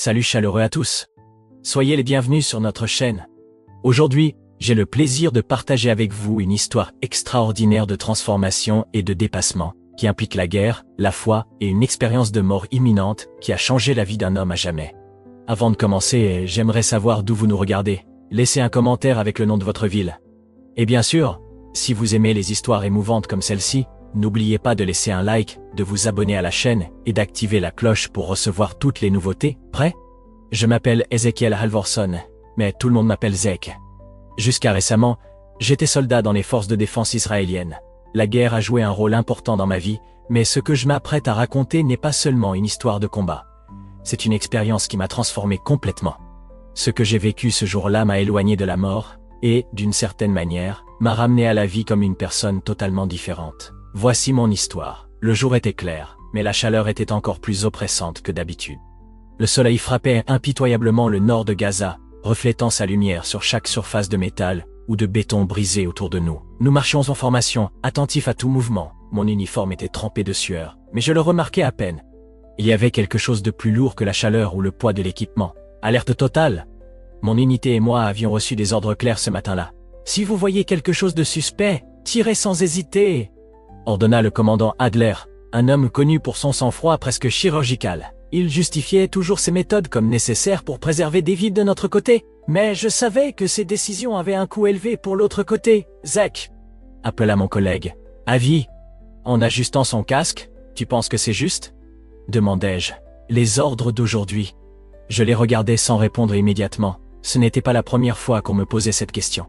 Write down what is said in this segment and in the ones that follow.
Salut chaleureux à tous. Soyez les bienvenus sur notre chaîne. Aujourd'hui, j'ai le plaisir de partager avec vous une histoire extraordinaire de transformation et de dépassement, qui implique la guerre, la foi et une expérience de mort imminente qui a changé la vie d'un homme à jamais. Avant de commencer, j'aimerais savoir d'où vous nous regardez. Laissez un commentaire avec le nom de votre ville. Et bien sûr, si vous aimez les histoires émouvantes comme celle-ci, n'oubliez pas de laisser un like, de vous abonner à la chaîne et d'activer la cloche pour recevoir toutes les nouveautés. Prêt? Je m'appelle Ezekiel Halvorson, mais tout le monde m'appelle Zek. Jusqu'à récemment, j'étais soldat dans les forces de défense israéliennes. La guerre a joué un rôle important dans ma vie, mais ce que je m'apprête à raconter n'est pas seulement une histoire de combat. C'est une expérience qui m'a transformé complètement. Ce que j'ai vécu ce jour-là m'a éloigné de la mort et, d'une certaine manière, m'a ramené à la vie comme une personne totalement différente. Voici mon histoire. Le jour était clair, mais la chaleur était encore plus oppressante que d'habitude. Le soleil frappait impitoyablement le nord de Gaza, reflétant sa lumière sur chaque surface de métal ou de béton brisé autour de nous. Nous marchions en formation, attentifs à tout mouvement. Mon uniforme était trempé de sueur, mais je le remarquais à peine. Il y avait quelque chose de plus lourd que la chaleur ou le poids de l'équipement. Alerte totale! Mon unité et moi avions reçu des ordres clairs ce matin-là. Si vous voyez quelque chose de suspect, tirez sans hésiter! Ordonna le commandant Adler, un homme connu pour son sang-froid presque chirurgical. Il justifiait toujours ses méthodes comme nécessaires pour préserver des vies de notre côté. Mais je savais que ces décisions avaient un coût élevé pour l'autre côté. Zek, appela mon collègue. Avi, en ajustant son casque, tu penses que c'est juste? Demandai-je. Les ordres d'aujourd'hui. Je les regardais sans répondre immédiatement. Ce n'était pas la première fois qu'on me posait cette question.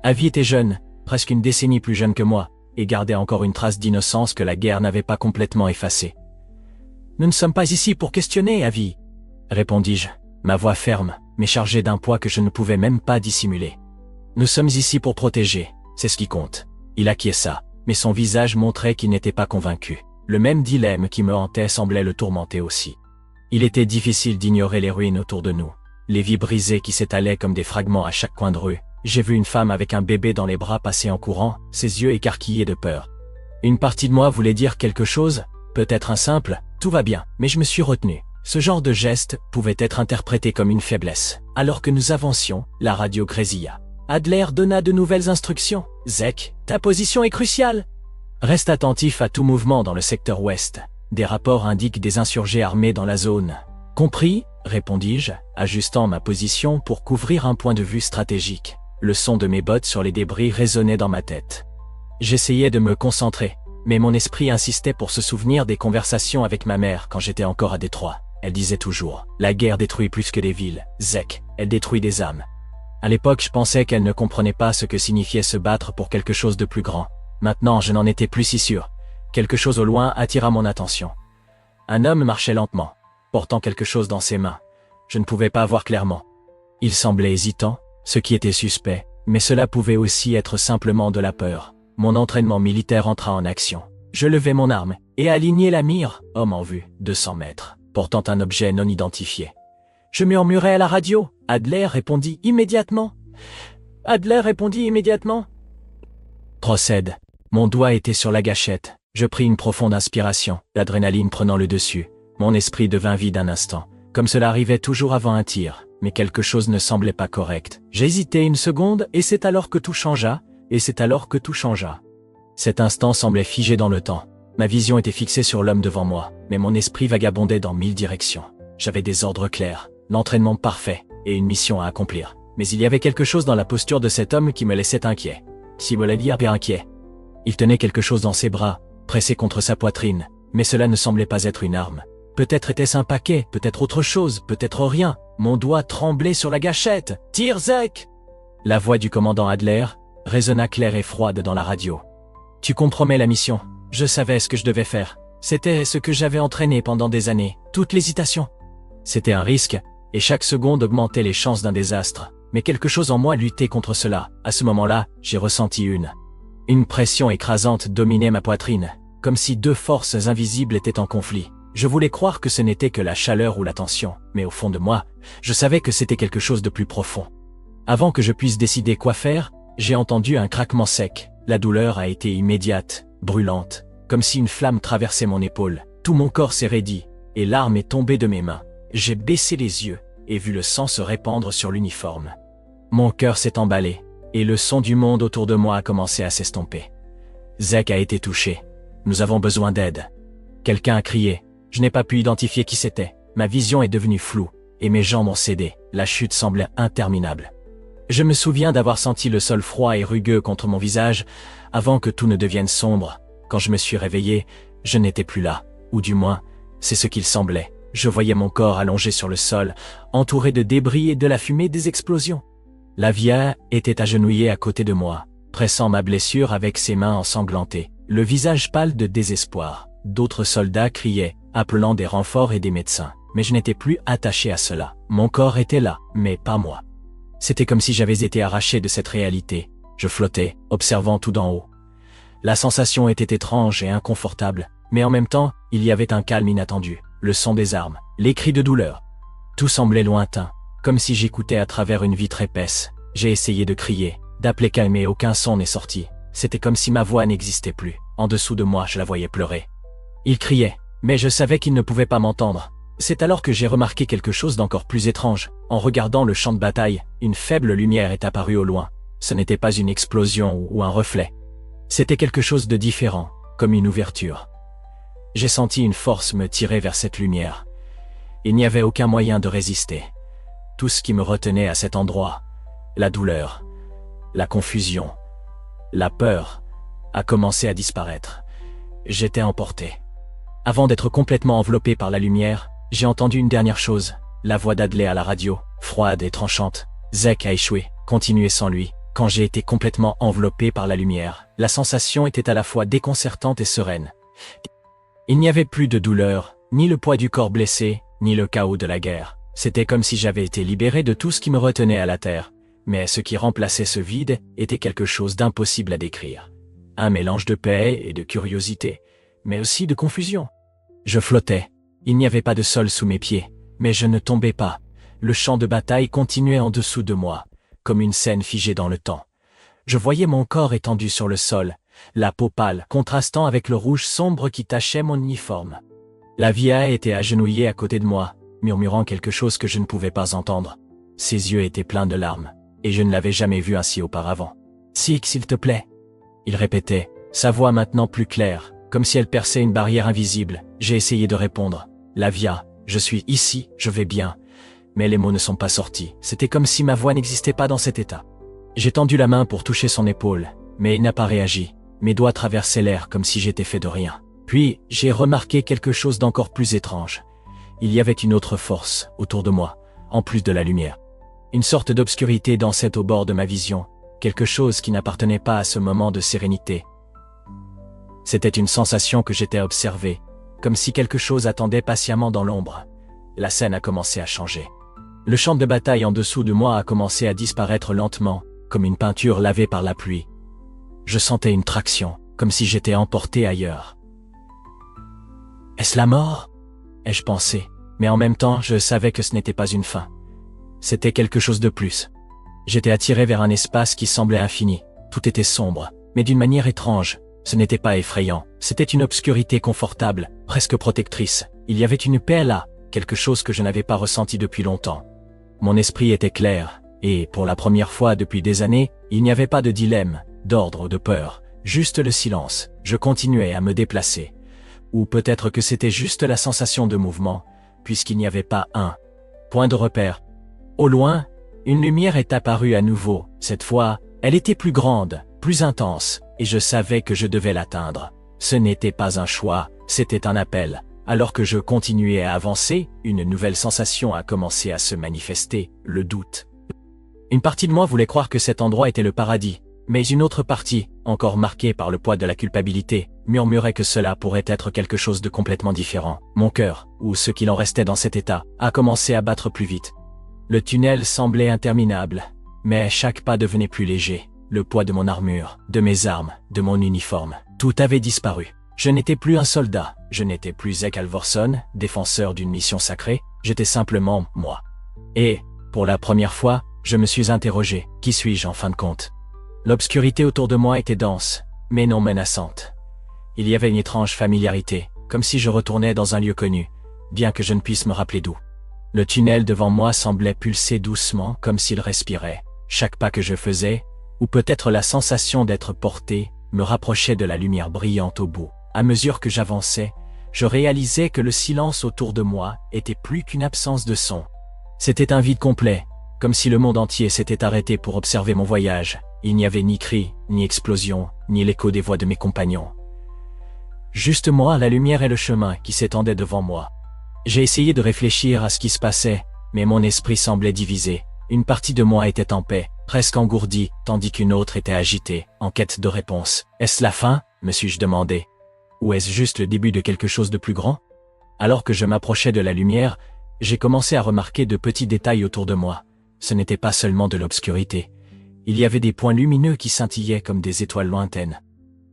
Avi était jeune, presque une décennie plus jeune que moi, et gardait encore une trace d'innocence que la guerre n'avait pas complètement effacée. « Nous ne sommes pas ici pour questionner, Avi, » répondis-je, ma voix ferme, mais chargée d'un poids que je ne pouvais même pas dissimuler. « Nous sommes ici pour protéger, c'est ce qui compte. » Il acquiesça, mais son visage montrait qu'il n'était pas convaincu. Le même dilemme qui me hantait semblait le tourmenter aussi. Il était difficile d'ignorer les ruines autour de nous, les vies brisées qui s'étalaient comme des fragments à chaque coin de rue. J'ai vu une femme avec un bébé dans les bras passer en courant, ses yeux écarquillés de peur. Une partie de moi voulait dire quelque chose, peut-être un simple « tout va bien », mais je me suis retenu. Ce genre de geste pouvait être interprété comme une faiblesse. Alors que nous avancions, la radio grésilla. Adler donna de nouvelles instructions. « Zek, ta position est cruciale. Reste attentif à tout mouvement dans le secteur ouest. Des rapports indiquent des insurgés armés dans la zone. »« Compris ?» répondis-je, ajustant ma position pour couvrir un point de vue stratégique. Le son de mes bottes sur les débris résonnait dans ma tête. J'essayais de me concentrer, mais mon esprit insistait pour se souvenir des conversations avec ma mère quand j'étais encore à Détroit. Elle disait toujours « La guerre détruit plus que des villes, Zek, elle détruit des âmes. » À l'époque, je pensais qu'elle ne comprenait pas ce que signifiait se battre pour quelque chose de plus grand. Maintenant, je n'en étais plus si sûr. Quelque chose au loin attira mon attention. Un homme marchait lentement, portant quelque chose dans ses mains. Je ne pouvais pas voir clairement. Il semblait hésitant, ce qui était suspect, mais cela pouvait aussi être simplement de la peur. Mon entraînement militaire entra en action. Je levai mon arme et alignai la mire, homme en vue, 200 mètres, portant un objet non identifié. Je murmurai à la radio. Adler répondit immédiatement. Procède. Mon doigt était sur la gâchette. Je pris une profonde inspiration, l'adrénaline prenant le dessus. Mon esprit devint vide un instant, comme cela arrivait toujours avant un tir. Mais quelque chose ne semblait pas correct. J'hésitai une seconde et c'est alors que tout changea, Cet instant semblait figé dans le temps. Ma vision était fixée sur l'homme devant moi, mais mon esprit vagabondait dans 1000 directions. J'avais des ordres clairs, l'entraînement parfait et une mission à accomplir. Mais il y avait quelque chose dans la posture de cet homme qui me laissait inquiet. Si vous voulez dire bien inquiet. Il tenait quelque chose dans ses bras, pressé contre sa poitrine, mais cela ne semblait pas être une arme. Peut-être était-ce un paquet, peut-être autre chose, peut-être rien. Mon doigt tremblait sur la gâchette. « Tire, Zek !» La voix du commandant Adler résonna claire et froide dans la radio. « Tu compromets la mission. Je savais ce que je devais faire. C'était ce que j'avais entraîné pendant des années. Toute l'hésitation. C'était un risque, et chaque seconde augmentait les chances d'un désastre. Mais quelque chose en moi luttait contre cela. À ce moment-là, j'ai ressenti une pression écrasante dominait ma poitrine, comme si deux forces invisibles étaient en conflit. Je voulais croire que ce n'était que la chaleur ou la tension, mais au fond de moi, je savais que c'était quelque chose de plus profond. Avant que je puisse décider quoi faire, j'ai entendu un craquement sec. La douleur a été immédiate, brûlante, comme si une flamme traversait mon épaule. Tout mon corps s'est raidi, et l'arme est tombée de mes mains. J'ai baissé les yeux et vu le sang se répandre sur l'uniforme. Mon cœur s'est emballé et le son du monde autour de moi a commencé à s'estomper. Zach a été touché. Nous avons besoin d'aide. Quelqu'un a crié. Je n'ai pas pu identifier qui c'était. Ma vision est devenue floue et mes jambes ont cédé. La chute semblait interminable. Je me souviens d'avoir senti le sol froid et rugueux contre mon visage avant que tout ne devienne sombre. Quand je me suis réveillé, je n'étais plus là, ou du moins, c'est ce qu'il semblait. Je voyais mon corps allongé sur le sol, entouré de débris et de la fumée des explosions. Lavia était agenouillée à côté de moi, pressant ma blessure avec ses mains ensanglantées, le visage pâle de désespoir. D'autres soldats criaient, appelant des renforts et des médecins, mais je n'étais plus attaché à cela. Mon corps était là, mais pas moi. C'était comme si j'avais été arraché de cette réalité. Je flottais, observant tout d'en haut. La sensation était étrange et inconfortable, mais en même temps, il y avait un calme inattendu, le son des armes, les cris de douleur. Tout semblait lointain, comme si j'écoutais à travers une vitre épaisse. J'ai essayé de crier, d'appeler calme mais aucun son n'est sorti. C'était comme si ma voix n'existait plus. En dessous de moi, je la voyais pleurer. Il criait, mais je savais qu'il ne pouvait pas m'entendre. C'est alors que j'ai remarqué quelque chose d'encore plus étrange. En regardant le champ de bataille, une faible lumière est apparue au loin. Ce n'était pas une explosion ou un reflet. C'était quelque chose de différent, comme une ouverture. J'ai senti une force me tirer vers cette lumière. Il n'y avait aucun moyen de résister. Tout ce qui me retenait à cet endroit, la douleur, la confusion, la peur, a commencé à disparaître. J'étais emporté. Avant d'être complètement enveloppé par la lumière, j'ai entendu une dernière chose, la voix d'Adley à la radio, froide et tranchante. Zach a échoué, continuez sans lui. Quand j'ai été complètement enveloppé par la lumière, la sensation était à la fois déconcertante et sereine. Il n'y avait plus de douleur, ni le poids du corps blessé, ni le chaos de la guerre. C'était comme si j'avais été libéré de tout ce qui me retenait à la terre. Mais ce qui remplaçait ce vide était quelque chose d'impossible à décrire. Un mélange de paix et de curiosité, mais aussi de confusion. Je flottais. Il n'y avait pas de sol sous mes pieds, mais je ne tombais pas. Le champ de bataille continuait en dessous de moi, comme une scène figée dans le temps. Je voyais mon corps étendu sur le sol, la peau pâle contrastant avec le rouge sombre qui tachait mon uniforme. Lavia était agenouillée à côté de moi, murmurant quelque chose que je ne pouvais pas entendre. Ses yeux étaient pleins de larmes, et je ne l'avais jamais vu ainsi auparavant. « Six, s'il te plaît !» il répétait, sa voix maintenant plus claire, comme si elle perçait une barrière invisible. J'ai essayé de répondre. « Lavia, je suis ici, je vais bien. » Mais les mots ne sont pas sortis. C'était comme si ma voix n'existait pas dans cet état. J'ai tendu la main pour toucher son épaule, mais il n'a pas réagi. Mes doigts traversaient l'air comme si j'étais fait de rien. Puis, j'ai remarqué quelque chose d'encore plus étrange. Il y avait une autre force autour de moi, en plus de la lumière. Une sorte d'obscurité dansait au bord de ma vision, quelque chose qui n'appartenait pas à ce moment de sérénité. C'était une sensation que j'étais observé, comme si quelque chose attendait patiemment dans l'ombre. La scène a commencé à changer. Le champ de bataille en dessous de moi a commencé à disparaître lentement, comme une peinture lavée par la pluie. Je sentais une traction, comme si j'étais emporté ailleurs. Est-ce la mort ? Ai-je pensé, mais en même temps, je savais que ce n'était pas une fin. C'était quelque chose de plus. J'étais attiré vers un espace qui semblait infini. Tout était sombre, mais d'une manière étrange. Ce n'était pas effrayant, c'était une obscurité confortable, presque protectrice. Il y avait une paix là, quelque chose que je n'avais pas ressenti depuis longtemps. Mon esprit était clair, et, pour la première fois depuis des années, il n'y avait pas de dilemme, d'ordre ou de peur, juste le silence. Je continuais à me déplacer. Ou peut-être que c'était juste la sensation de mouvement, puisqu'il n'y avait pas un point de repère. Au loin, une lumière est apparue à nouveau. Cette fois, elle était plus grande, plus intense, et je savais que je devais l'atteindre. Ce n'était pas un choix, c'était un appel. Alors que je continuais à avancer, une nouvelle sensation a commencé à se manifester, le doute. Une partie de moi voulait croire que cet endroit était le paradis, mais une autre partie, encore marquée par le poids de la culpabilité, murmurait que cela pourrait être quelque chose de complètement différent. Mon cœur, ou ce qu'il en restait dans cet état, a commencé à battre plus vite. Le tunnel semblait interminable, mais chaque pas devenait plus léger. Le poids de mon armure, de mes armes, de mon uniforme, tout avait disparu. Je n'étais plus un soldat, je n'étais plus Zach Alvorson, défenseur d'une mission sacrée, j'étais simplement moi. Et, pour la première fois, je me suis interrogé, qui suis-je en fin de compte ? L'obscurité autour de moi était dense, mais non menaçante. Il y avait une étrange familiarité, comme si je retournais dans un lieu connu, bien que je ne puisse me rappeler d'où. Le tunnel devant moi semblait pulser doucement comme s'il respirait. Chaque pas que je faisais, ou peut-être la sensation d'être porté, me rapprochait de la lumière brillante au bout. À mesure que j'avançais, je réalisais que le silence autour de moi était plus qu'une absence de son. C'était un vide complet, comme si le monde entier s'était arrêté pour observer mon voyage. Il n'y avait ni cri, ni explosion, ni l'écho des voix de mes compagnons. Juste moi, la lumière et le chemin qui s'étendaient devant moi. J'ai essayé de réfléchir à ce qui se passait, mais mon esprit semblait divisé. Une partie de moi était en paix, presque engourdie, tandis qu'une autre était agitée, en quête de réponse. Est-ce la fin, me suis-je demandé? Ou est-ce juste le début de quelque chose de plus grand? Alors que je m'approchais de la lumière, j'ai commencé à remarquer de petits détails autour de moi. Ce n'était pas seulement de l'obscurité. Il y avait des points lumineux qui scintillaient comme des étoiles lointaines.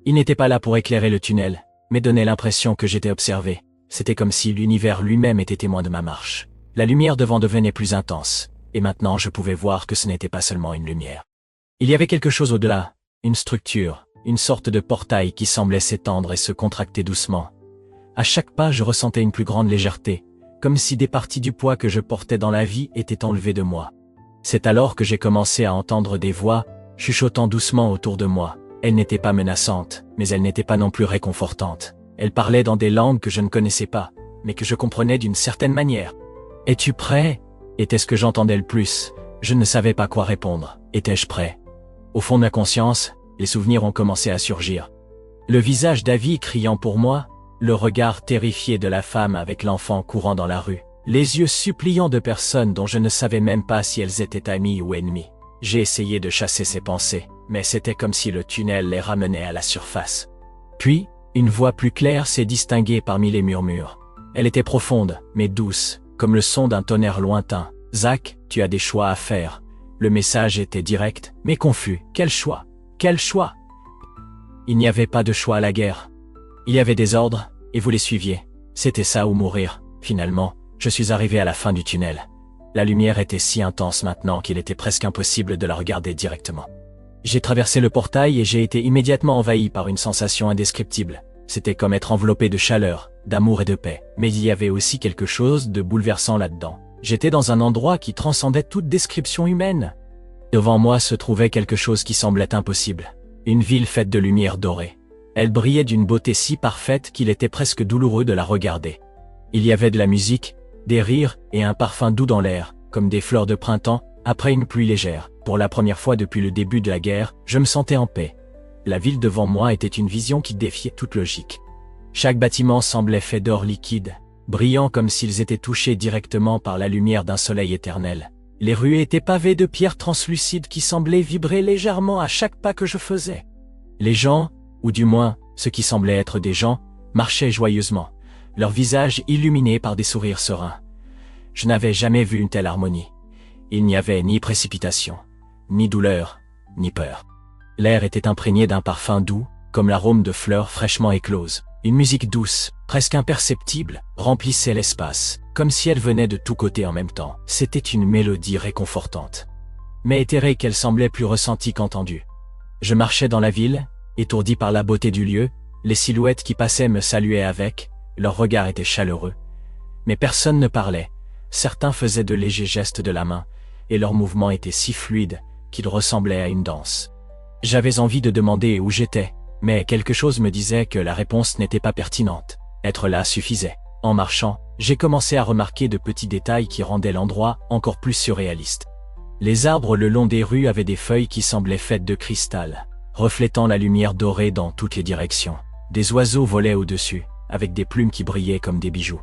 Ils n'étaient pas là pour éclairer le tunnel, mais donnaient l'impression que j'étais observé. C'était comme si l'univers lui-même était témoin de ma marche. La lumière devant devenait plus intense, et maintenant je pouvais voir que ce n'était pas seulement une lumière. Il y avait quelque chose au-delà, une structure, une sorte de portail qui semblait s'étendre et se contracter doucement. À chaque pas, je ressentais une plus grande légèreté, comme si des parties du poids que je portais dans la vie étaient enlevées de moi. C'est alors que j'ai commencé à entendre des voix, chuchotant doucement autour de moi. Elles n'étaient pas menaçantes, mais elles n'étaient pas non plus réconfortantes. Elles parlaient dans des langues que je ne connaissais pas, mais que je comprenais d'une certaine manière. « Es-tu prêt » était ce que j'entendais le plus. Je ne savais pas quoi répondre. Étais-je prêt? Au fond de ma conscience, les souvenirs ont commencé à surgir. Le visage d'Avi criant pour moi, le regard terrifié de la femme avec l'enfant courant dans la rue, les yeux suppliants de personnes dont je ne savais même pas si elles étaient amies ou ennemies. J'ai essayé de chasser ces pensées, mais c'était comme si le tunnel les ramenait à la surface. Puis, une voix plus claire s'est distinguée parmi les murmures. Elle était profonde, mais douce, comme le son d'un tonnerre lointain. « Zach, tu as des choix à faire. » Le message était direct, mais confus. Quel choix? Quel choix? Il n'y avait pas de choix à la guerre. Il y avait des ordres, et vous les suiviez. C'était ça ou mourir. Finalement, je suis arrivé à la fin du tunnel. La lumière était si intense maintenant qu'il était presque impossible de la regarder directement. J'ai traversé le portail et j'ai été immédiatement envahi par une sensation indescriptible. C'était comme être enveloppé de chaleur, d'amour et de paix. Mais il y avait aussi quelque chose de bouleversant là-dedans. J'étais dans un endroit qui transcendait toute description humaine. Devant moi se trouvait quelque chose qui semblait impossible. Une ville faite de lumière dorée. Elle brillait d'une beauté si parfaite qu'il était presque douloureux de la regarder. Il y avait de la musique, des rires et un parfum doux dans l'air, comme des fleurs de printemps, après une pluie légère. Pour la première fois depuis le début de la guerre, je me sentais en paix. La ville devant moi était une vision qui défiait toute logique. Chaque bâtiment semblait fait d'or liquide, brillant comme s'ils étaient touchés directement par la lumière d'un soleil éternel. Les rues étaient pavées de pierres translucides qui semblaient vibrer légèrement à chaque pas que je faisais. Les gens, ou du moins, ceux qui semblaient être des gens, marchaient joyeusement, leurs visages illuminés par des sourires sereins. Je n'avais jamais vu une telle harmonie. Il n'y avait ni précipitation, ni douleur, ni peur. L'air était imprégné d'un parfum doux, comme l'arôme de fleurs fraîchement écloses. Une musique douce, presque imperceptible, remplissait l'espace, comme si elle venait de tous côtés en même temps. C'était une mélodie réconfortante, mais éthérée qu'elle semblait plus ressentie qu'entendue. Je marchais dans la ville, étourdi par la beauté du lieu, les silhouettes qui passaient me saluaient avec, leurs regards étaient chaleureux. Mais personne ne parlait, certains faisaient de légers gestes de la main, et leurs mouvements étaient si fluides qu'ils ressemblaient à une danse. J'avais envie de demander où j'étais, mais quelque chose me disait que la réponse n'était pas pertinente. Être là suffisait. En marchant, j'ai commencé à remarquer de petits détails qui rendaient l'endroit encore plus surréaliste. Les arbres le long des rues avaient des feuilles qui semblaient faites de cristal, reflétant la lumière dorée dans toutes les directions. Des oiseaux volaient au-dessus, avec des plumes qui brillaient comme des bijoux.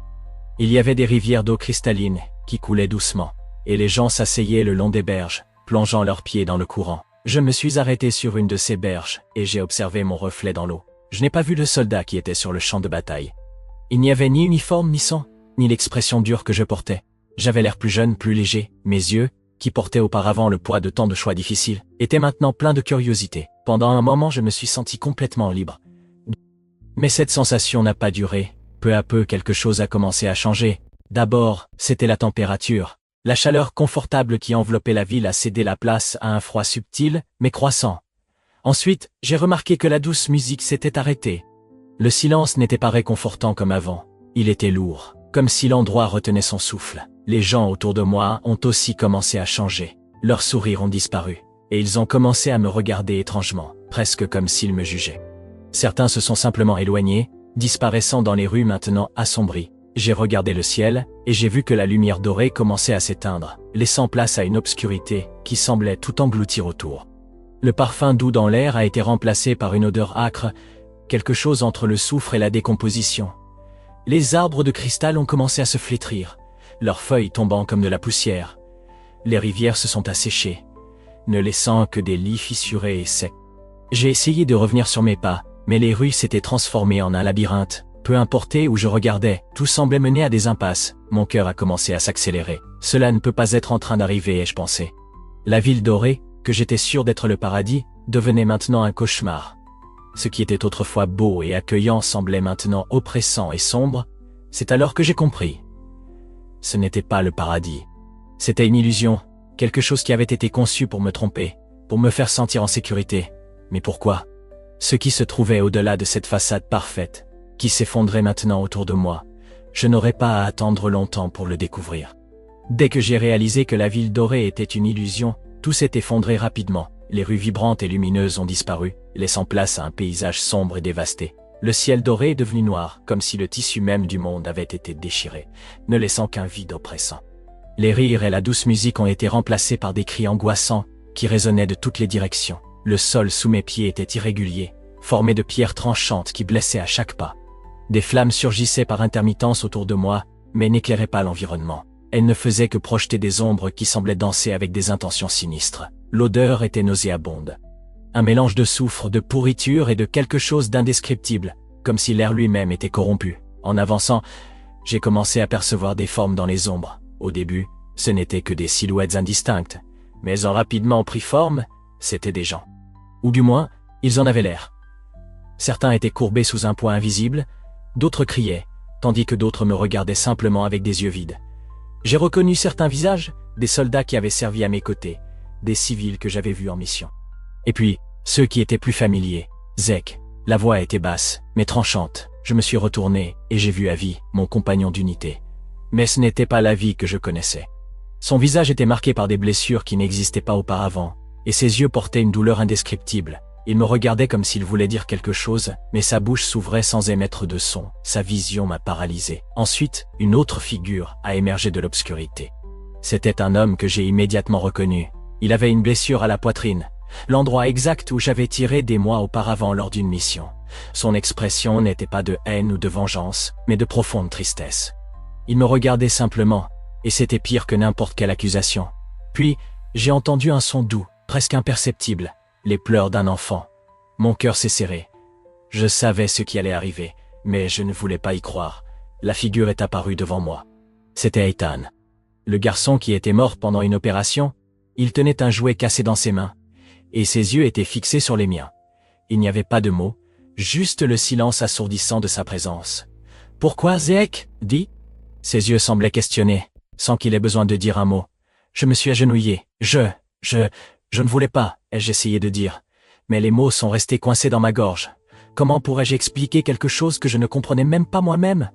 Il y avait des rivières d'eau cristalline qui coulaient doucement, et les gens s'asseyaient le long des berges, plongeant leurs pieds dans le courant. Je me suis arrêté sur une de ces berges, et j'ai observé mon reflet dans l'eau. Je n'ai pas vu le soldat qui était sur le champ de bataille. Il n'y avait ni uniforme ni sang, ni l'expression dure que je portais. J'avais l'air plus jeune, plus léger. Mes yeux, qui portaient auparavant le poids de tant de choix difficiles, étaient maintenant pleins de curiosité. Pendant un moment, je me suis senti complètement libre. Mais cette sensation n'a pas duré. Peu à peu, quelque chose a commencé à changer. D'abord, c'était la température. La chaleur confortable qui enveloppait la ville a cédé la place à un froid subtil, mais croissant. Ensuite, j'ai remarqué que la douce musique s'était arrêtée. Le silence n'était pas réconfortant comme avant. Il était lourd, comme si l'endroit retenait son souffle. Les gens autour de moi ont aussi commencé à changer. Leurs sourires ont disparu, et ils ont commencé à me regarder étrangement, presque comme s'ils me jugeaient. Certains se sont simplement éloignés, disparaissant dans les rues maintenant assombries. J'ai regardé le ciel, et j'ai vu que la lumière dorée commençait à s'éteindre, laissant place à une obscurité qui semblait tout engloutir autour. Le parfum doux dans l'air a été remplacé par une odeur âcre, quelque chose entre le soufre et la décomposition. Les arbres de cristal ont commencé à se flétrir, leurs feuilles tombant comme de la poussière. Les rivières se sont asséchées, ne laissant que des lits fissurés et secs. J'ai essayé de revenir sur mes pas, mais les rues s'étaient transformées en un labyrinthe. Peu importe où je regardais, tout semblait mener à des impasses. Mon cœur a commencé à s'accélérer. Cela ne peut pas être en train d'arriver, ai-je pensé. La ville dorée, que j'étais sûr d'être le paradis, devenait maintenant un cauchemar. Ce qui était autrefois beau et accueillant semblait maintenant oppressant et sombre. C'est alors que j'ai compris. Ce n'était pas le paradis. C'était une illusion, quelque chose qui avait été conçu pour me tromper, pour me faire sentir en sécurité. Mais pourquoi? Ce qui se trouvait au-delà de cette façade parfaite, qui s'effondrait maintenant autour de moi, je n'aurais pas à attendre longtemps pour le découvrir. Dès que j'ai réalisé que la ville dorée était une illusion, tout s'est effondré rapidement. Les rues vibrantes et lumineuses ont disparu, laissant place à un paysage sombre et dévasté. Le ciel doré est devenu noir, comme si le tissu même du monde avait été déchiré, ne laissant qu'un vide oppressant. Les rires et la douce musique ont été remplacés par des cris angoissants qui résonnaient de toutes les directions. Le sol sous mes pieds était irrégulier, formé de pierres tranchantes qui blessaient à chaque pas. Des flammes surgissaient par intermittence autour de moi, mais n'éclairaient pas l'environnement. Elles ne faisaient que projeter des ombres qui semblaient danser avec des intentions sinistres. L'odeur était nauséabonde. Un mélange de soufre, de pourriture et de quelque chose d'indescriptible, comme si l'air lui-même était corrompu. En avançant, j'ai commencé à percevoir des formes dans les ombres. Au début, ce n'étaient que des silhouettes indistinctes, mais ont rapidement pris forme, c'étaient des gens. Ou du moins, ils en avaient l'air. Certains étaient courbés sous un poids invisible, d'autres criaient, tandis que d'autres me regardaient simplement avec des yeux vides. J'ai reconnu certains visages, des soldats qui avaient servi à mes côtés, des civils que j'avais vus en mission. Et puis, ceux qui étaient plus familiers, Zek. La voix était basse, mais tranchante. Je me suis retourné, et j'ai vu Avi, mon compagnon d'unité. Mais ce n'était pas l'Avi que je connaissais. Son visage était marqué par des blessures qui n'existaient pas auparavant, et ses yeux portaient une douleur indescriptible. Il me regardait comme s'il voulait dire quelque chose, mais sa bouche s'ouvrait sans émettre de son. Sa vision m'a paralysé. Ensuite, une autre figure a émergé de l'obscurité. C'était un homme que j'ai immédiatement reconnu. Il avait une blessure à la poitrine, l'endroit exact où j'avais tiré des mois auparavant lors d'une mission. Son expression n'était pas de haine ou de vengeance, mais de profonde tristesse. Il me regardait simplement, et c'était pire que n'importe quelle accusation. Puis, j'ai entendu un son doux, presque imperceptible. Les pleurs d'un enfant. Mon cœur s'est serré. Je savais ce qui allait arriver, mais je ne voulais pas y croire. La figure est apparue devant moi. C'était Ethan. Le garçon qui était mort pendant une opération. Il tenait un jouet cassé dans ses mains, et ses yeux étaient fixés sur les miens. Il n'y avait pas de mots, juste le silence assourdissant de sa présence. « Pourquoi, Zek ?» dit. Ses yeux semblaient questionner, sans qu'il ait besoin de dire un mot. Je me suis agenouillé. Je ne voulais pas, ai-je essayé de dire. Mais les mots sont restés coincés dans ma gorge. Comment pourrais-je expliquer quelque chose que je ne comprenais même pas moi-même?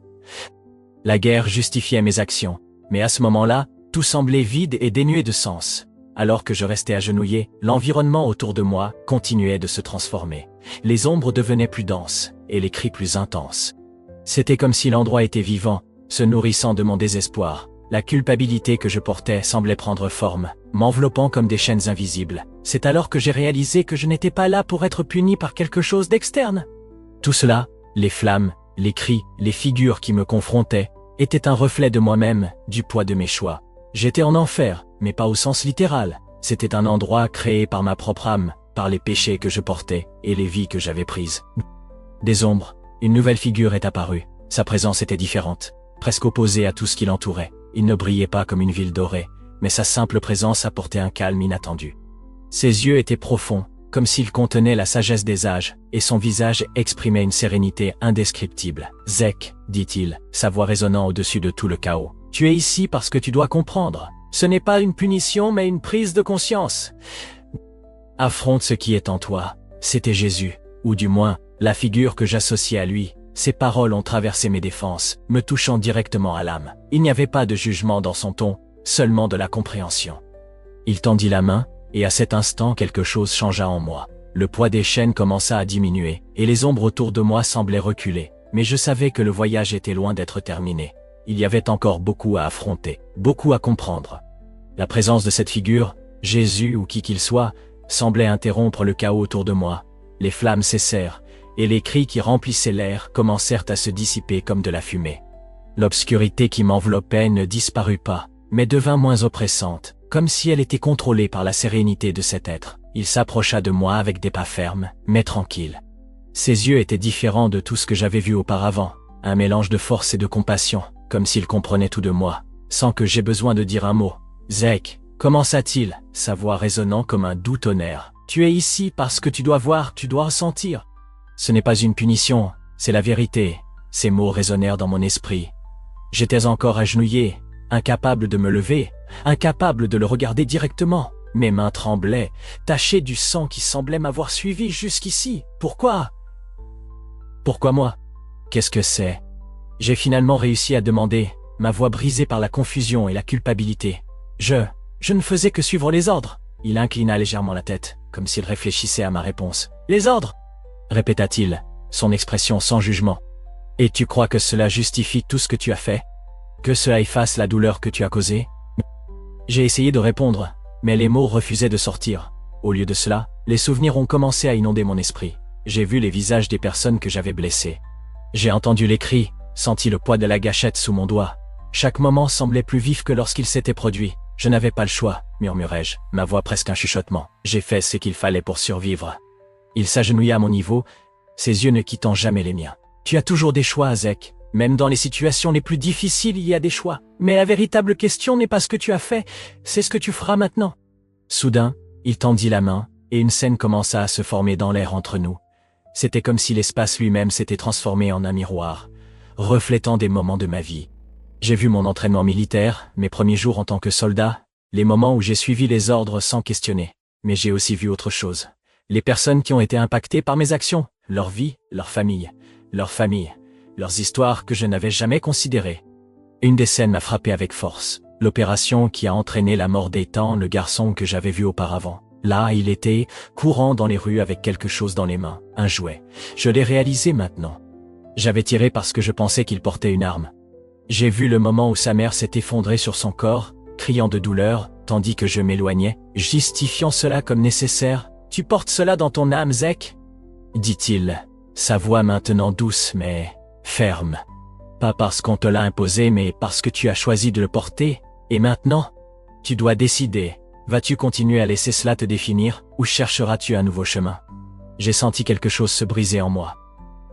La guerre justifiait mes actions, mais à ce moment-là, tout semblait vide et dénué de sens. Alors que je restais agenouillé, l'environnement autour de moi continuait de se transformer. Les ombres devenaient plus denses, et les cris plus intenses. C'était comme si l'endroit était vivant, se nourrissant de mon désespoir. La culpabilité que je portais semblait prendre forme, m'enveloppant comme des chaînes invisibles. C'est alors que j'ai réalisé que je n'étais pas là pour être puni par quelque chose d'externe. Tout cela, les flammes, les cris, les figures qui me confrontaient, étaient un reflet de moi-même, du poids de mes choix. J'étais en enfer, mais pas au sens littéral. C'était un endroit créé par ma propre âme, par les péchés que je portais et les vies que j'avais prises. Des ombres, une nouvelle figure est apparue. Sa présence était différente, presque opposée à tout ce qui l'entourait. Il ne brillait pas comme une ville dorée, mais sa simple présence apportait un calme inattendu. Ses yeux étaient profonds, comme s'ils contenaient la sagesse des âges, et son visage exprimait une sérénité indescriptible. « Zek », dit-il, sa voix résonnant au-dessus de tout le chaos. « Tu es ici parce que tu dois comprendre. Ce n'est pas une punition, mais une prise de conscience. Affronte ce qui est en toi. » C'était Jésus, ou du moins, la figure que j'associais à lui, Ces paroles ont traversé mes défenses, me touchant directement à l'âme. Il n'y avait pas de jugement dans son ton, seulement de la compréhension. Il tendit la main, et à cet instant quelque chose changea en moi. Le poids des chaînes commença à diminuer, et les ombres autour de moi semblaient reculer. Mais je savais que le voyage était loin d'être terminé. Il y avait encore beaucoup à affronter, beaucoup à comprendre. La présence de cette figure, Jésus ou qui qu'il soit, semblait interrompre le chaos autour de moi. Les flammes cessèrent, et les cris qui remplissaient l'air commencèrent à se dissiper comme de la fumée. L'obscurité qui m'enveloppait ne disparut pas, mais devint moins oppressante, comme si elle était contrôlée par la sérénité de cet être. Il s'approcha de moi avec des pas fermes, mais tranquilles. Ses yeux étaient différents de tout ce que j'avais vu auparavant, un mélange de force et de compassion, comme s'il comprenait tout de moi, sans que j'aie besoin de dire un mot. « Zek, commença-t-il, sa voix résonnant comme un doux tonnerre. Tu es ici parce que tu dois voir, tu dois ressentir. Ce n'est pas une punition, c'est la vérité. » Ces mots résonnèrent dans mon esprit. J'étais encore agenouillé, incapable de me lever, incapable de le regarder directement. Mes mains tremblaient, tachées du sang qui semblait m'avoir suivi jusqu'ici. Pourquoi ? Pourquoi moi ? Qu'est-ce que c'est ? J'ai finalement réussi à demander, ma voix brisée par la confusion et la culpabilité. Je ne faisais que suivre les ordres. Il inclina légèrement la tête, comme s'il réfléchissait à ma réponse. Les ordres ? Répéta-t-il, son expression sans jugement. Et tu crois que cela justifie tout ce que tu as fait ? Que cela efface la douleur que tu as causée ? J'ai essayé de répondre, mais les mots refusaient de sortir. Au lieu de cela, les souvenirs ont commencé à inonder mon esprit. J'ai vu les visages des personnes que j'avais blessées. J'ai entendu les cris, senti le poids de la gâchette sous mon doigt. Chaque moment semblait plus vif que lorsqu'il s'était produit. Je n'avais pas le choix, murmurai-je, ma voix presque un chuchotement. J'ai fait ce qu'il fallait pour survivre. Il s'agenouilla à mon niveau, ses yeux ne quittant jamais les miens. Tu as toujours des choix, Zek. Même dans les situations les plus difficiles, il y a des choix. Mais la véritable question n'est pas ce que tu as fait, c'est ce que tu feras maintenant. Soudain, il tendit la main, et une scène commença à se former dans l'air entre nous. C'était comme si l'espace lui-même s'était transformé en un miroir, reflétant des moments de ma vie. J'ai vu mon entraînement militaire, mes premiers jours en tant que soldat, les moments où j'ai suivi les ordres sans questionner. Mais j'ai aussi vu autre chose. Les personnes qui ont été impactées par mes actions, leur vie, leurs familles, leurs histoires que je n'avais jamais considérées. Une des scènes m'a frappé avec force. L'opération qui a entraîné la mort d'Ethan, le garçon que j'avais vu auparavant. Là, il était, courant dans les rues avec quelque chose dans les mains, un jouet. Je l'ai réalisé maintenant. J'avais tiré parce que je pensais qu'il portait une arme. J'ai vu le moment où sa mère s'est effondrée sur son corps, criant de douleur, tandis que je m'éloignais, justifiant cela comme nécessaire. « Tu portes cela dans ton âme, Zek ?» dit-il, sa voix maintenant douce mais ferme. Pas parce qu'on te l'a imposé, mais parce que tu as choisi de le porter. Et maintenant, tu dois décider. Vas-tu continuer à laisser cela te définir, ou chercheras-tu un nouveau chemin ? J'ai senti quelque chose se briser en moi.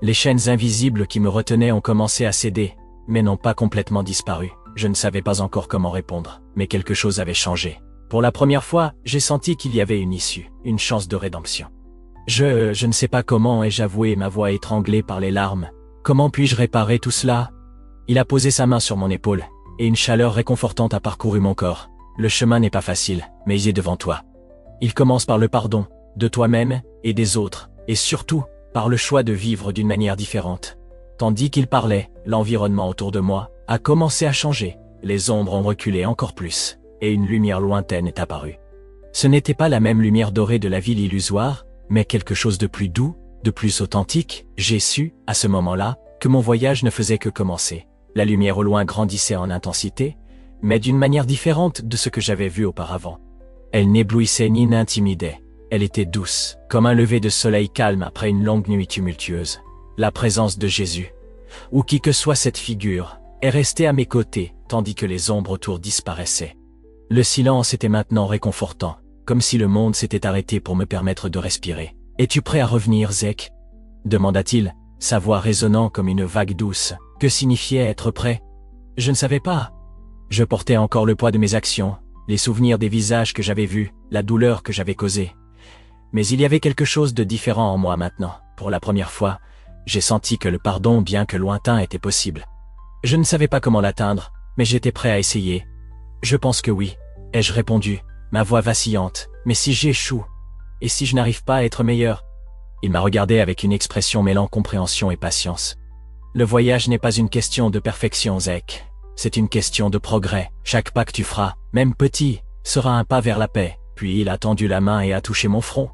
Les chaînes invisibles qui me retenaient ont commencé à céder, mais n'ont pas complètement disparu. Je ne savais pas encore comment répondre, mais quelque chose avait changé. Pour la première fois, j'ai senti qu'il y avait une issue, une chance de rédemption. Je ne sais pas comment ai-je avoué, ma voix étranglée par les larmes. Comment puis-je réparer tout cela ? Il a posé sa main sur mon épaule, et une chaleur réconfortante a parcouru mon corps. Le chemin n'est pas facile, mais il est devant toi. Il commence par le pardon, de toi-même et des autres, et surtout, par le choix de vivre d'une manière différente. Tandis qu'il parlait, l'environnement autour de moi a commencé à changer. Les ombres ont reculé encore plus, et une lumière lointaine est apparue. Ce n'était pas la même lumière dorée de la ville illusoire, mais quelque chose de plus doux, de plus authentique. J'ai su, à ce moment-là, que mon voyage ne faisait que commencer. La lumière au loin grandissait en intensité, mais d'une manière différente de ce que j'avais vu auparavant. Elle n'éblouissait ni n'intimidait. Elle était douce, comme un lever de soleil calme après une longue nuit tumultueuse. La présence de Jésus, ou qui que soit cette figure, est restée à mes côtés, tandis que les ombres autour disparaissaient. Le silence était maintenant réconfortant, comme si le monde s'était arrêté pour me permettre de respirer. « Es-tu prêt à revenir, Zek ?» demanda-t-il, sa voix résonnant comme une vague douce. Que signifiait être prêt ? Je ne savais pas. Je portais encore le poids de mes actions, les souvenirs des visages que j'avais vus, la douleur que j'avais causée. Mais il y avait quelque chose de différent en moi maintenant. Pour la première fois, j'ai senti que le pardon, bien que lointain, était possible. Je ne savais pas comment l'atteindre, mais j'étais prêt à essayer. Je pense que oui, ai-je répondu, ma voix vacillante. Mais si j'échoue ? Et si je n'arrive pas à être meilleur ? Il m'a regardé avec une expression mêlant compréhension et patience. Le voyage n'est pas une question de perfection, Zek. C'est une question de progrès. Chaque pas que tu feras, même petit, sera un pas vers la paix. Puis il a tendu la main et a touché mon front.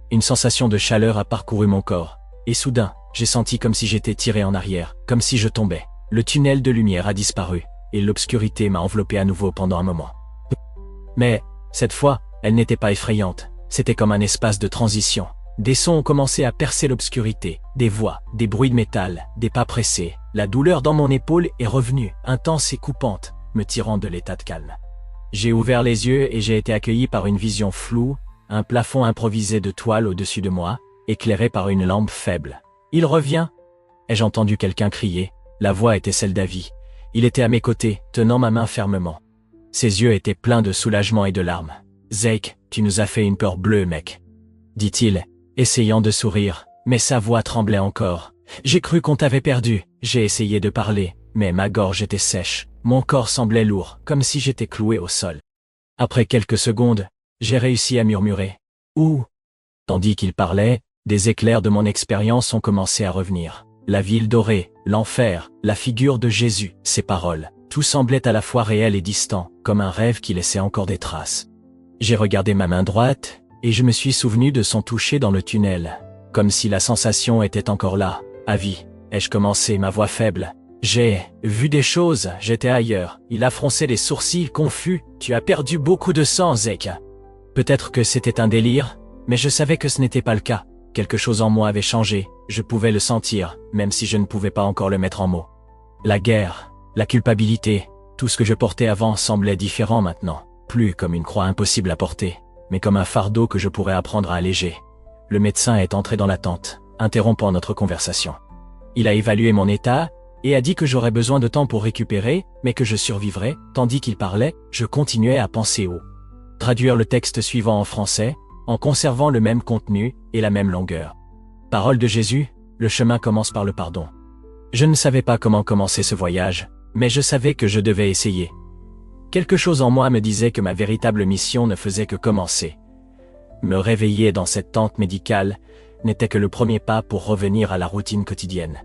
Une sensation de chaleur a parcouru mon corps. Et soudain, j'ai senti comme si j'étais tiré en arrière, comme si je tombais. Le tunnel de lumière a disparu, et l'obscurité m'a enveloppé à nouveau pendant un moment. Mais, cette fois, elle n'était pas effrayante. C'était comme un espace de transition. Des sons ont commencé à percer l'obscurité, des voix, des bruits de métal, des pas pressés. La douleur dans mon épaule est revenue, intense et coupante, me tirant de l'état de calme. J'ai ouvert les yeux et j'ai été accueilli par une vision floue, un plafond improvisé de toile au-dessus de moi, éclairé par une lampe faible. « Il revient !» Ai-je entendu quelqu'un crier. La voix était celle d'Avi. Il était à mes côtés, tenant ma main fermement. Ses yeux étaient pleins de soulagement et de larmes. « Zeke, tu nous as fait une peur bleue, mec. » dit-il, essayant de sourire, mais sa voix tremblait encore. « J'ai cru qu'on t'avait perdu. » J'ai essayé de parler, mais ma gorge était sèche. Mon corps semblait lourd, comme si j'étais cloué au sol. Après quelques secondes, j'ai réussi à murmurer « Où ?» Tandis qu'il parlait, des éclairs de mon expérience ont commencé à revenir. La ville dorée, l'enfer, la figure de Jésus, ses paroles. Tout semblait à la fois réel et distant, comme un rêve qui laissait encore des traces. J'ai regardé ma main droite, et je me suis souvenu de son toucher dans le tunnel, comme si la sensation était encore là. « Avi », ai-je commencé, ma voix faible. « J'ai vu des choses, j'étais ailleurs. » Il a froncé les sourcils confus. « Tu as perdu beaucoup de sang, Zeke. » Peut-être que c'était un délire, mais je savais que ce n'était pas le cas. Quelque chose en moi avait changé, je pouvais le sentir, même si je ne pouvais pas encore le mettre en mots. La guerre, la culpabilité, tout ce que je portais avant semblait différent maintenant. Plus comme une croix impossible à porter, mais comme un fardeau que je pourrais apprendre à alléger. Le médecin est entré dans la tente, interrompant notre conversation. Il a évalué mon état, et a dit que j'aurais besoin de temps pour récupérer, mais que je survivrais. Tandis qu'il parlait, je continuais à penser haut. Traduire le texte suivant en français, en conservant le même contenu et la même longueur. Parole de Jésus, le chemin commence par le pardon. Je ne savais pas comment commencer ce voyage, mais je savais que je devais essayer. Quelque chose en moi me disait que ma véritable mission ne faisait que commencer. Me réveiller dans cette tente médicale n'était que le premier pas pour revenir à la routine quotidienne.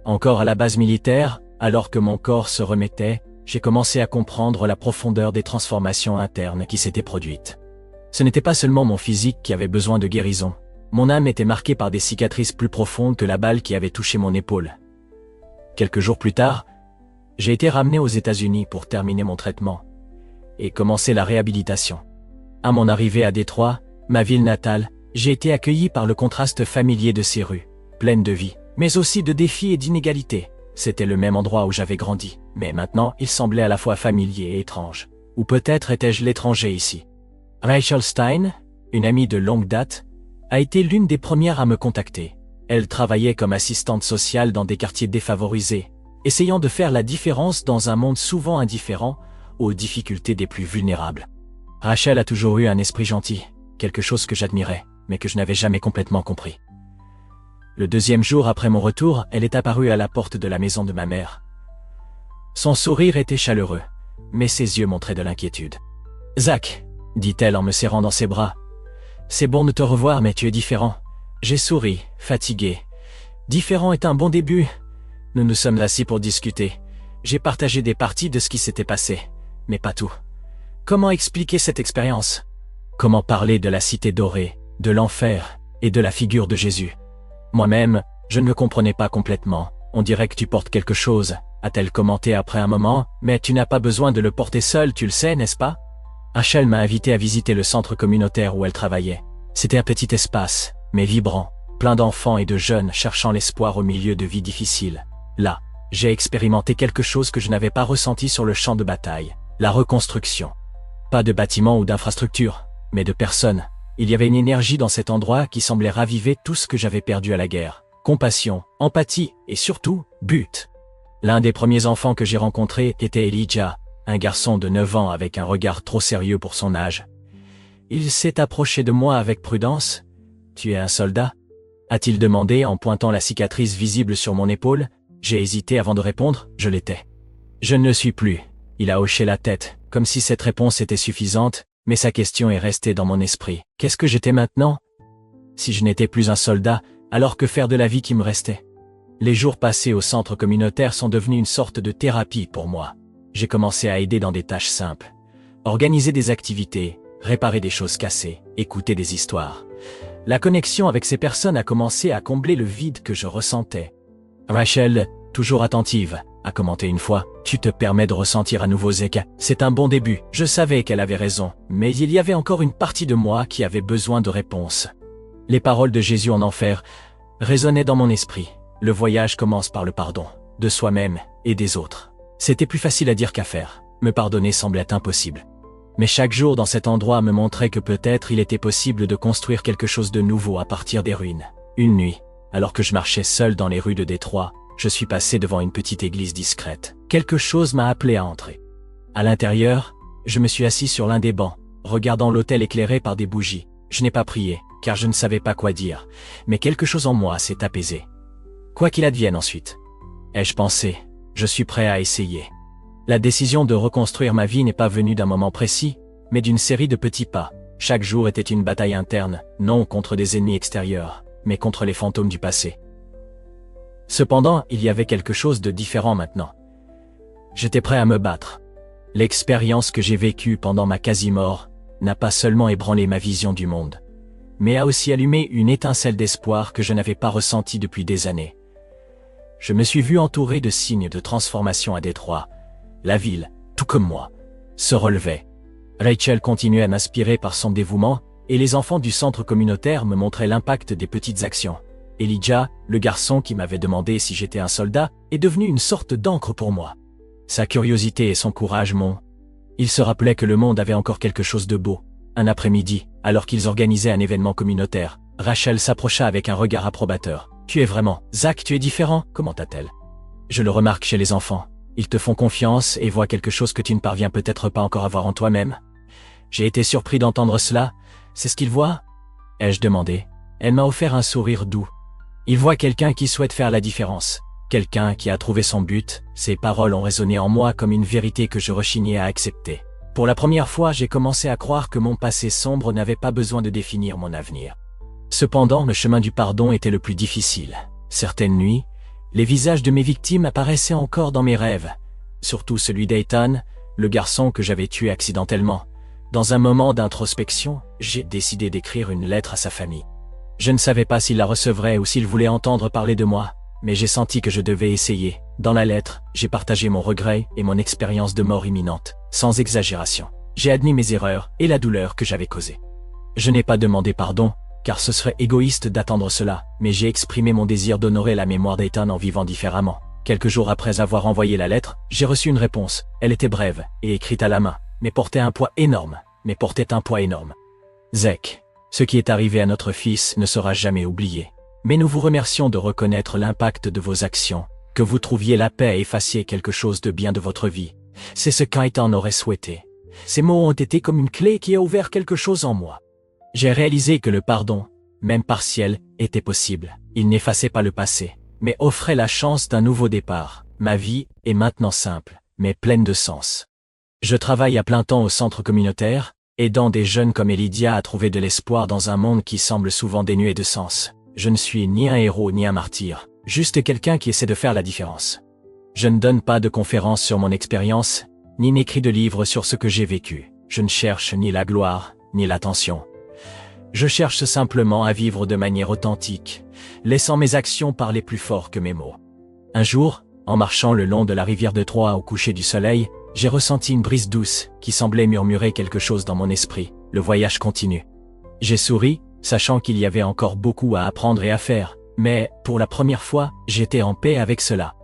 Encore à la base militaire, alors que mon corps se remettait, j'ai commencé à comprendre la profondeur des transformations internes qui s'étaient produites. Ce n'était pas seulement mon physique qui avait besoin de guérison. Mon âme était marquée par des cicatrices plus profondes que la balle qui avait touché mon épaule. Quelques jours plus tard, j'ai été ramené aux États-Unis pour terminer mon traitement et commencer la réhabilitation. À mon arrivée à Détroit, ma ville natale, j'ai été accueilli par le contraste familier de ces rues, pleines de vie, mais aussi de défis et d'inégalités. C'était le même endroit où j'avais grandi, mais maintenant il semblait à la fois familier et étrange. Ou peut-être étais-je l'étranger ici. Rachel Stein, une amie de longue date, a été l'une des premières à me contacter. Elle travaillait comme assistante sociale dans des quartiers défavorisés, essayant de faire la différence dans un monde souvent indifférent aux difficultés des plus vulnérables. Rachel a toujours eu un esprit gentil, quelque chose que j'admirais, mais que je n'avais jamais complètement compris. Le deuxième jour après mon retour, elle est apparue à la porte de la maison de ma mère. Son sourire était chaleureux, mais ses yeux montraient de l'inquiétude. « Zach », dit-elle en me serrant dans ses bras, « c'est bon de te revoir, mais tu es différent. » J'ai souri, fatigué. Différent est un bon début. Nous nous sommes assis pour discuter. J'ai partagé des parties de ce qui s'était passé, mais pas tout. Comment expliquer cette expérience? Comment parler de la cité dorée, de l'enfer et de la figure de Jésus? Moi-même, je ne me comprenais pas complètement. On dirait que tu portes quelque chose, a-t-elle commenté après un moment, mais tu n'as pas besoin de le porter seul, tu le sais, n'est-ce pas? Rachel m'a invité à visiter le centre communautaire où elle travaillait. C'était un petit espace, mais vibrant, plein d'enfants et de jeunes cherchant l'espoir au milieu de vies difficiles. Là, j'ai expérimenté quelque chose que je n'avais pas ressenti sur le champ de bataille, la reconstruction. Pas de bâtiments ou d'infrastructures, mais de personnes. Il y avait une énergie dans cet endroit qui semblait raviver tout ce que j'avais perdu à la guerre. Compassion, empathie et surtout, but. L'un des premiers enfants que j'ai rencontrés était Elijah, un garçon de 9 ans avec un regard trop sérieux pour son âge. Il s'est approché de moi avec prudence. « Tu es un soldat ?» a-t-il demandé en pointant la cicatrice visible sur mon épaule. J'ai hésité avant de répondre, je l'étais. « Je ne le suis plus. » Il a hoché la tête, comme si cette réponse était suffisante, mais sa question est restée dans mon esprit. Qu'est-ce que j'étais maintenant? Si je n'étais plus un soldat, alors que faire de la vie qui me restait? Les jours passés au centre communautaire sont devenus une sorte de thérapie pour moi. J'ai commencé à aider dans des tâches simples. Organiser des activités, réparer des choses cassées, écouter des histoires. La connexion avec ces personnes a commencé à combler le vide que je ressentais. Rachel, toujours attentive, a commenté une fois, « Tu te permets de ressentir à nouveau Zeka. C'est un bon début. » Je savais qu'elle avait raison, mais il y avait encore une partie de moi qui avait besoin de réponses. Les paroles de Jésus en enfer résonnaient dans mon esprit. Le voyage commence par le pardon, de soi-même et des autres. C'était plus facile à dire qu'à faire. Me pardonner semblait impossible. Mais chaque jour dans cet endroit me montrait que peut-être il était possible de construire quelque chose de nouveau à partir des ruines. Une nuit, alors que je marchais seul dans les rues de Détroit, je suis passé devant une petite église discrète. Quelque chose m'a appelé à entrer. À l'intérieur, je me suis assis sur l'un des bancs, regardant l'autel éclairé par des bougies. Je n'ai pas prié, car je ne savais pas quoi dire, mais quelque chose en moi s'est apaisé. Quoi qu'il advienne ensuite, ai-je pensé, je suis prêt à essayer. La décision de reconstruire ma vie n'est pas venue d'un moment précis, mais d'une série de petits pas. Chaque jour était une bataille interne, non contre des ennemis extérieurs, mais contre les fantômes du passé. Cependant, il y avait quelque chose de différent maintenant. J'étais prêt à me battre. L'expérience que j'ai vécue pendant ma quasi-mort n'a pas seulement ébranlé ma vision du monde, mais a aussi allumé une étincelle d'espoir que je n'avais pas ressentie depuis des années. Je me suis vu entouré de signes de transformation à Détroit. La ville, tout comme moi, se relevait. Rachel continuait à m'inspirer par son dévouement, et les enfants du centre communautaire me montraient l'impact des petites actions. Elijah, le garçon qui m'avait demandé si j'étais un soldat, est devenu une sorte d'encre pour moi. Sa curiosité et son courage m'ont... Il se rappelait que le monde avait encore quelque chose de beau. Un après-midi, alors qu'ils organisaient un événement communautaire, Rachel s'approcha avec un regard approbateur. « Tu es vraiment... Zach, tu es différent, commenta-t-elle. Je le remarque chez les enfants. Ils te font confiance et voient quelque chose que tu ne parviens peut-être pas encore à voir en toi-même. » J'ai été surpris d'entendre cela. « C'est ce qu'ils voient ?» ai-je demandé. Elle m'a offert un sourire doux. Ils voient quelqu'un qui souhaite faire la différence. Quelqu'un qui a trouvé son but. Ces paroles ont résonné en moi comme une vérité que je rechignais à accepter. Pour la première fois, j'ai commencé à croire que mon passé sombre n'avait pas besoin de définir mon avenir. Cependant, le chemin du pardon était le plus difficile. Certaines nuits, les visages de mes victimes apparaissaient encore dans mes rêves. Surtout celui d'Ethan, le garçon que j'avais tué accidentellement. Dans un moment d'introspection, j'ai décidé d'écrire une lettre à sa famille. Je ne savais pas s'il la recevrait ou s'il voulait entendre parler de moi, mais j'ai senti que je devais essayer. Dans la lettre, j'ai partagé mon regret et mon expérience de mort imminente, sans exagération. J'ai admis mes erreurs et la douleur que j'avais causée. Je n'ai pas demandé pardon, car ce serait égoïste d'attendre cela, mais j'ai exprimé mon désir d'honorer la mémoire d'Ethan en vivant différemment. Quelques jours après avoir envoyé la lettre, j'ai reçu une réponse. Elle était brève et écrite à la main, mais portait un poids énorme. Zach, ce qui est arrivé à notre fils ne sera jamais oublié. Mais nous vous remercions de reconnaître l'impact de vos actions, que vous trouviez la paix et fassiez quelque chose de bien de votre vie. C'est ce qu'Ethan aurait souhaité. Ces mots ont été comme une clé qui a ouvert quelque chose en moi. J'ai réalisé que le pardon, même partiel, était possible. Il n'effaçait pas le passé, mais offrait la chance d'un nouveau départ. Ma vie est maintenant simple, mais pleine de sens. Je travaille à plein temps au centre communautaire, aidant des jeunes comme Elydia à trouver de l'espoir dans un monde qui semble souvent dénué de sens. Je ne suis ni un héros ni un martyr, juste quelqu'un qui essaie de faire la différence. Je ne donne pas de conférences sur mon expérience, ni n'écris de livres sur ce que j'ai vécu. Je ne cherche ni la gloire, ni l'attention. Je cherche simplement à vivre de manière authentique, laissant mes actions parler plus fort que mes mots. Un jour, en marchant le long de la rivière de Troie au coucher du soleil, j'ai ressenti une brise douce qui semblait murmurer quelque chose dans mon esprit. Le voyage continue. J'ai souri, sachant qu'il y avait encore beaucoup à apprendre et à faire, mais, pour la première fois, j'étais en paix avec cela.